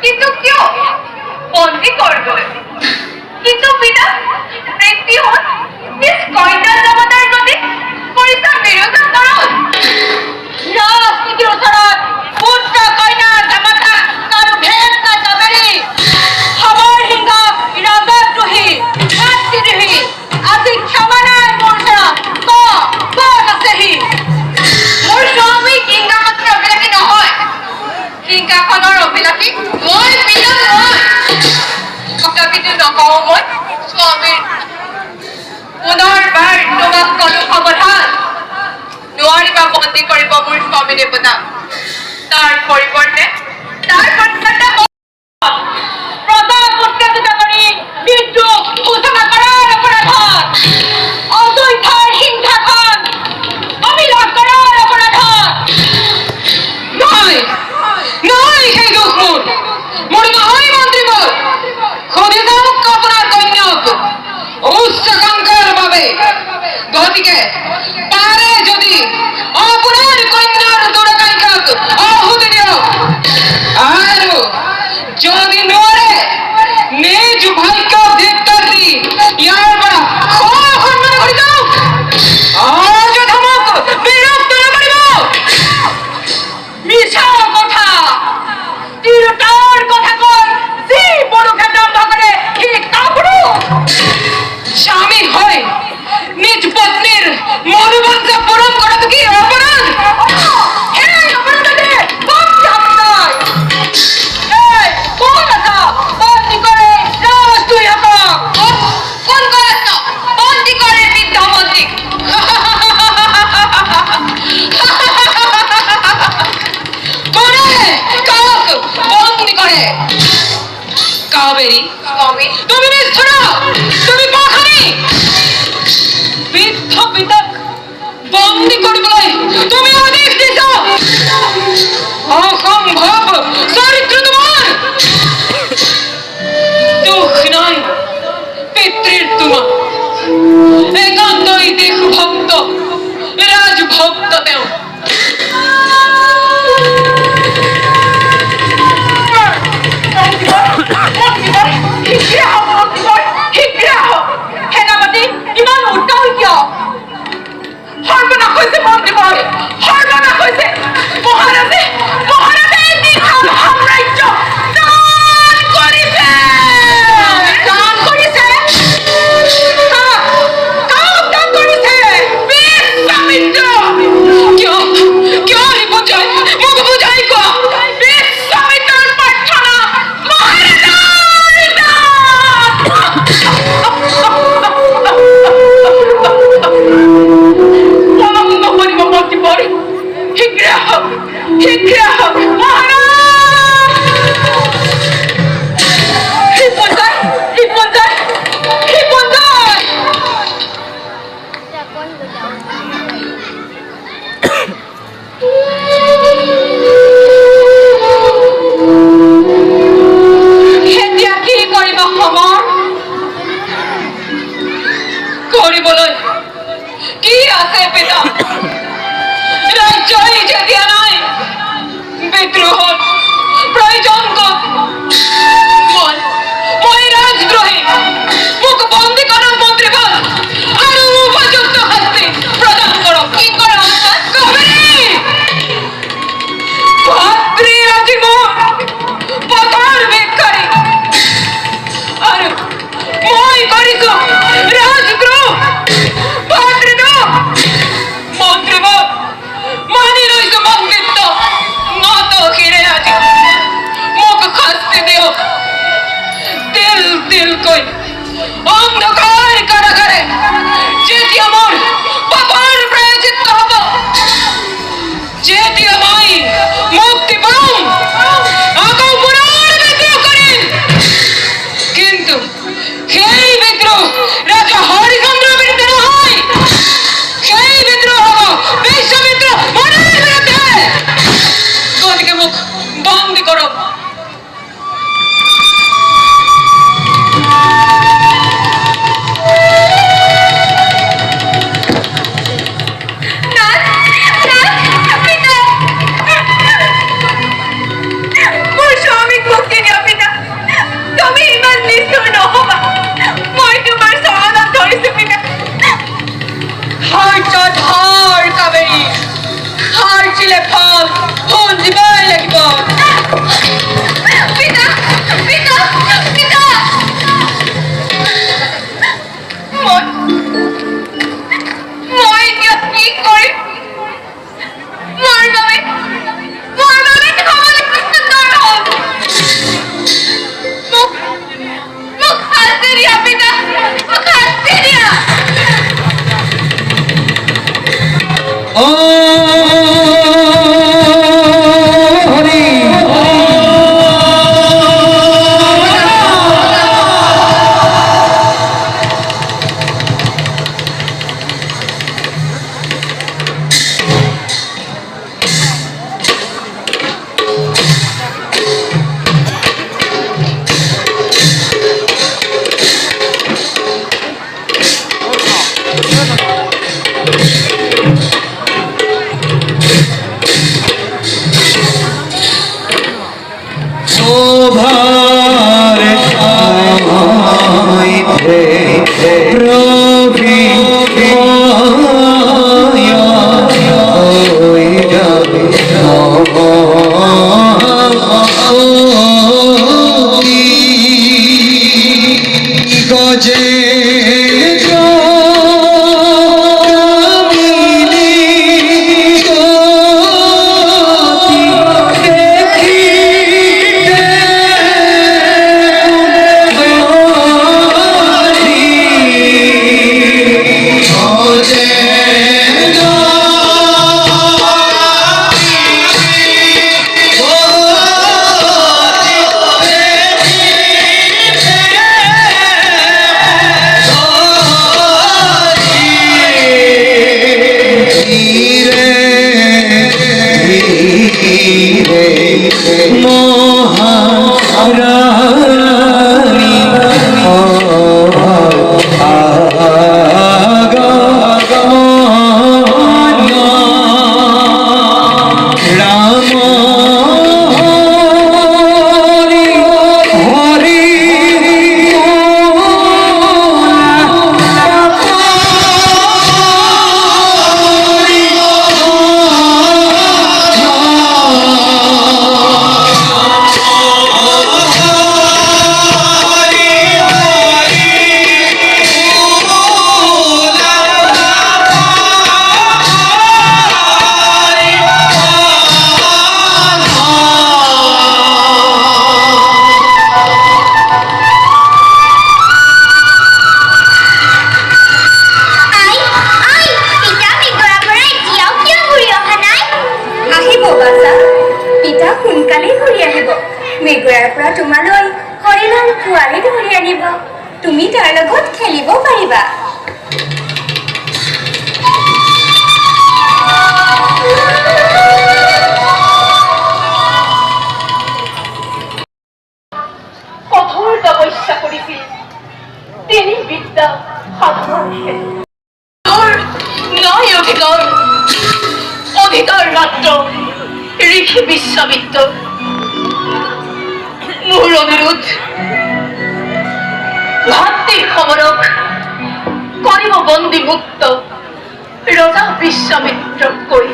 কিন্তু কিয় বন্দী কৰবলৈ? কিন্তু পিতা ব্যক্তি হল নিজ কইনাৰ জগতৰ প্ৰতি কৰিছা বিৰোধাচৰণ। ৰাজনীতিৰ ওচৰত পুত্ৰ কইনা জামাতা কাৰো ভেদ নাই যাবেৰি। সবৰ সিংহ ৰাজদ্ৰোহী ভাতৃদ্ৰোহী আজি ক্ষমা নাই মোৰ ওচৰত। ক'ত আছে সি? মোৰ স্বামী সিংহাসনৰ অভিলাষী নহয়, সিংহাসনৰ অভিলাষী মই পিতা মই। তথাপিতো নকওঁ মই স্বামীৰ পুনৰবাৰ তোমাক কলো সাৱধান, নোৱাৰিবা বন্দী কৰিব মোৰ স্বামী দেৱতা। তাৰ পৰিৱৰ্তে প্ৰতাপ উৎকেজিত কৰি বিদ্ৰোহ সূচনা কৰাৰ অপৰাধত, অযোধ্যাৰ সিংহাসন অবিলোপ কৰাৰ অপৰাধত। নহয় নহয়, সেই দোষ মোৰ নহয় মন্ত্ৰীবোৰ। সুধি যাওক আপোনাৰ কন্যাক উচ্চাকাংক্ষাৰ বাবে। গতিকে পাৰে যদি আপোনাৰ কন্যাৰ দূৰাকাংক্ষাক আহুতি দিয়ক, আৰু যদি নোৱাৰে নিজ ভাগ্য ধিক্কাৰ দি ইয়াৰ পৰা সন্মান কৰি যাওক। অযথা মোক বিৰক্ত নকৰিব। মিছা কথা, তিৰোতাৰ কথা কয় যি পুৰুষে দম্ভ কৰে সি কাপুৰুষ। স্বামী হয় নিজ পত্নীৰ মনোবাঞ্ছা পূৰণ কৰাটো কি অপৰাধ? সেই অপৰাধতে বন্দী হব নাই। এই কোন আছা বন্দী কৰে ৰাজদ্ৰোহী হকক? কোন গৰাস্ত বন্দী কৰে বৃদ্ধ মন্ত্ৰীক? কোনে কাক বন্দী কৰে? কাবেৰী, স্বামী তুমি নিষ্ঠুৰ, তুমি পাখানি। বৃদ্ধ পিতাক বন্দী কৰিবলৈ তুমি আদেশ দিছা? অসম্ভৱ চৰিত্ৰ তোমাৰ। দুখ নাই পিতৃৰ তোমাৰ, একান্তই দেশভক্ত ৰাজভক্ত তেওঁ। সেনাপতি ইমান উত্তাল কিয়? সৰ্বনাশ হৈছে মন্ত্ৰীবৰ, সৰ্বনাশ হৈছে। মহাৰাজে সাম্ৰাজ্য দান কৰিছে। দান কৰিছে? কাক দান কৰিছে? বিশ্বামিত্ৰ। কিয় শোভাৰ মধ্যে হয়ে যাবে গজে তুমি তাৰ লগত খেলিব পাৰিবা। কঠোৰ তপস্যা কৰিছিল তিনি বিদ্যা সাধনাৰ নয় অধিকাৰ মাত্ৰ ঋষি বিশ্বামিত্ৰ মোৰ অনুৰোধ ভাতৃৰ সমৰক কৰিব বন্দী মুক্ত ৰজা বিশ্বামিত্ৰক কৈ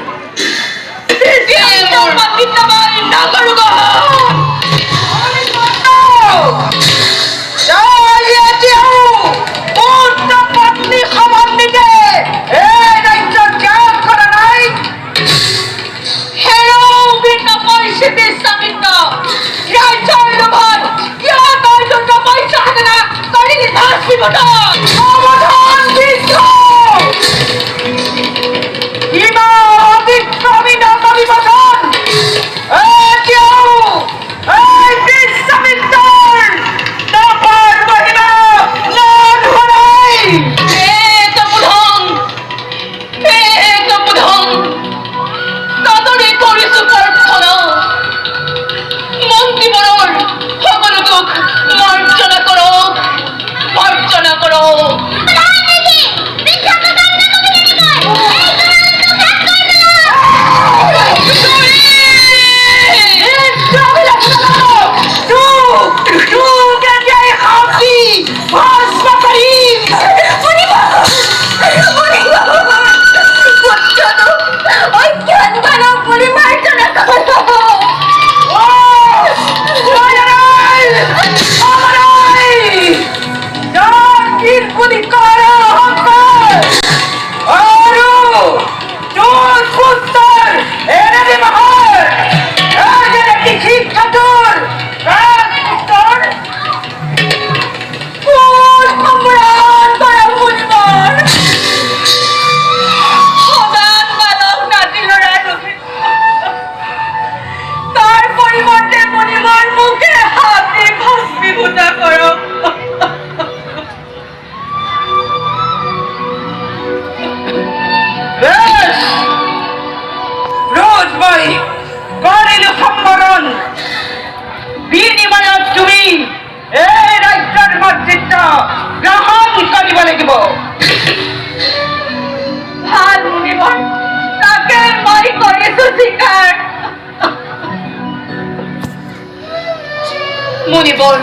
মুনিবৰ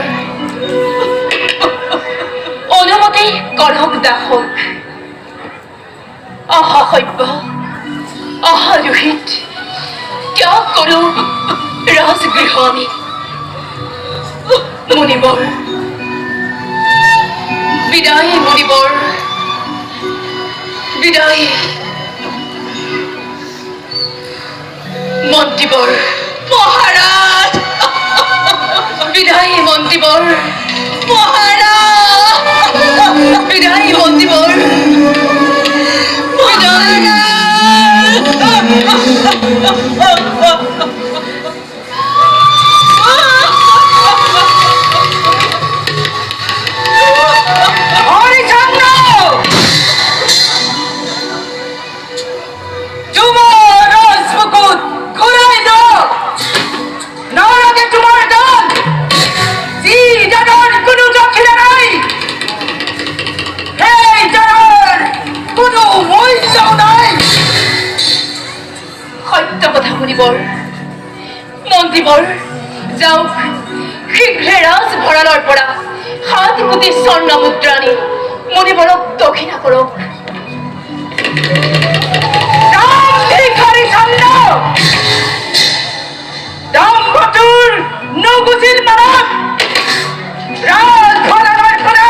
অনুমতি কৰক দাসক অসভ্য অহৰোহিত ত্যাগ কৰো ৰাজগৃহ আমি মুনিবৰ বিদায় মুনিবৰ বিদায় মন্ত্ৰীবৰ মহাৰাজ বিদায় মন্ত্ৰীবৰ মহাৰাজ বিদায় মন্ত্ৰীবৰ মন্ত্ৰীবৰ যাওক শীঘ্ৰে ৰাজভঁৰালৰ পৰা 7 কোটি স্বৰ্ণ মুদ্ৰা নি মুনিবৰক দক্ষিণা কৰক নগুজিল মানত ৰাজভঁৰালৰ পৰা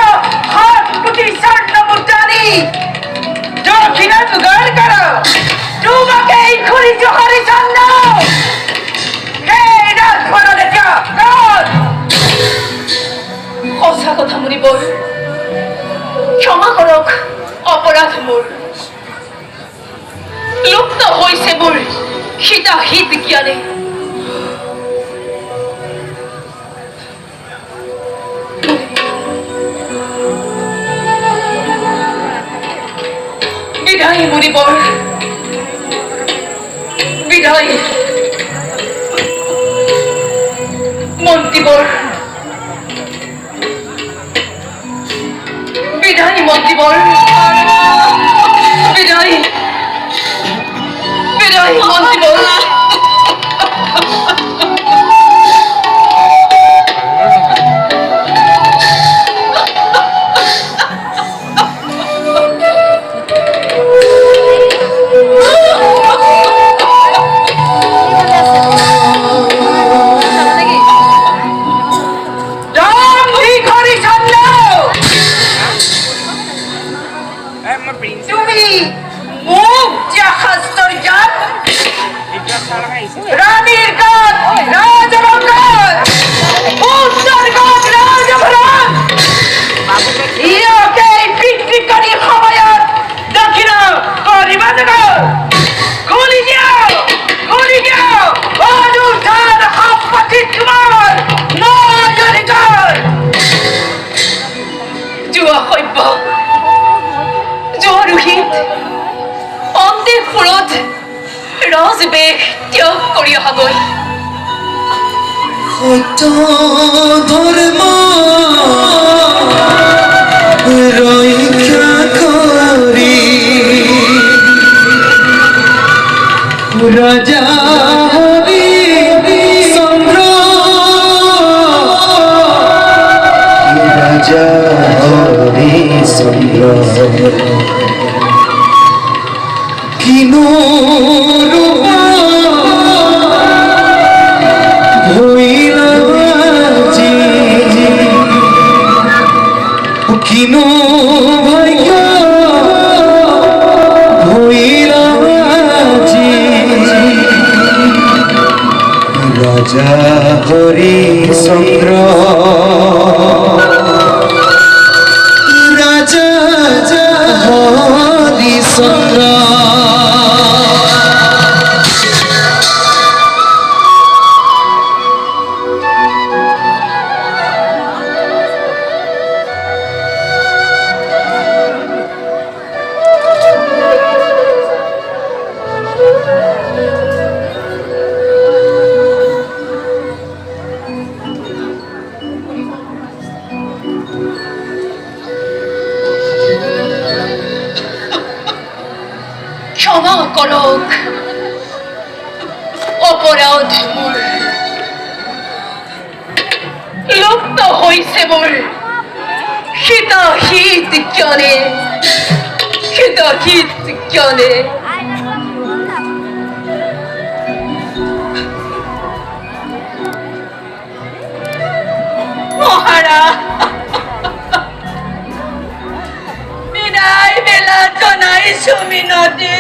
7 কোটি স্বৰ্ণ মুদ্ৰা নি দক্ষিণা যোগাৰ কৰ তোমাকে এই খুলিছো হৰিচন্দ্ৰ সঁচা কথা মুনিবৰ ক্ষমা কৰক অপৰাধ মোৰ লুপ্ত হৈছে মোৰ হিতাহিত জ্ঞানে বিদায় মুনিবৰ বিদায় মন্ত্ৰীবৰ বিদায় মন্ত্ৰীবৰ বিদায় বিদায় মন্ত্ৰীবৰ রানীর গান রাজরঙ্গন উত্তর গান রাজভরণ ইয়াকে বিক্রি করি ক্ষমতার দক্ষিণ করিবাদগ খুলি যাও অনুধান হাপ্পাতি তোমার নজরিকার জুয়া সভ্য জোৰোহিত অন্তে ফুৰত ৰাজবেশ ত্যাগ কৰি অহাগৈ সত্য ধৰ্ম ৰক্ষা কৰি ৰাজা হৰি চন্দ্ৰ ৰাজা হৰি চন্দ্ৰ কিনো কিনো ভাগ্য ভৈৰাজি ৰাজা হৰিচন্দ্ৰ ৰাজা হৰিচন্দ্ৰ ক্ষমা কৰক অপৰাধ মোৰ লুপ্ত হইছে মোৰ হিতাহিত জ্ঞানে হিতাহিত জ্ঞানে মহাৰা বিনাই বেলা জনাই সুমিনতি